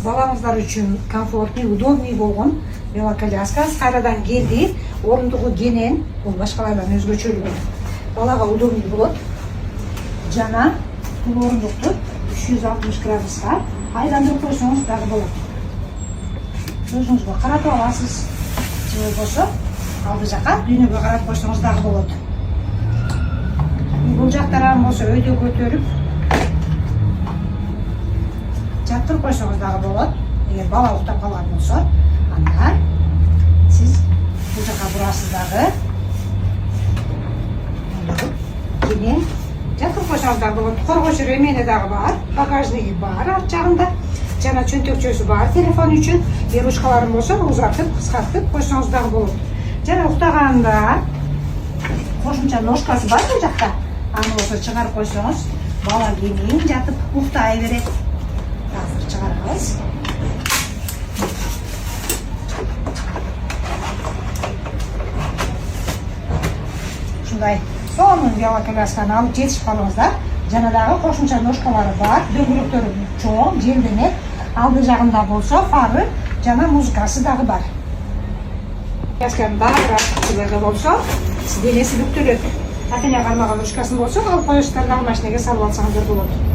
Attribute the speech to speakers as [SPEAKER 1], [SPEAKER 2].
[SPEAKER 1] Балаңыздар үшін комфортный, удобный болған велоколяска. Қайрадан келді, орындығы кенен, бұл башқалардан өзгөчөлүгү. Балаға удобный болады. Жана бұл орындықты 360 градусқа айландырып қойсаңыз дағы болады. Өзіңізге қаратып аласыз. Жылы болса, алды жаққа дүйнеге қаратып қойсаңыз дағы болады. Бұл жақтаран болса өйде көтеріп, жаттырып қойсаңыз дағы болады. Егер бала ұйықтап қалған болса, анда сіз бұл жаққа бұрасыз дағы. Кейін жаттырып қойсаңыз дағы болады. Қорғошы ремені дағы бар, багажнигі бар арт жағында. Жана чөнтөкчөсү бар телефон үшін. Ерушкаларым болса, ұзартып, қысқартып қойсаңыз дағы болады. Жана ұйықтағанда қосымша ножкасы бар бұл жақта. Аны болса шығарып қойсаңыз, бала кейін жатып ұйықтай береді. Қазір шығарыңыз. Шундай сонун велоколясканы алып жетишип қалыңыздар. Жанадағы қосымша ножкалары бар, дөңгелектері чоң, желденет. Алды жағында болса, фары жана музыкасы дағы бар. Колясканы баары болса, денесі бүктөлөт. Атене қармаған ножкасын болса, алып қойыштарды машинеге салып алсаңыздар болады.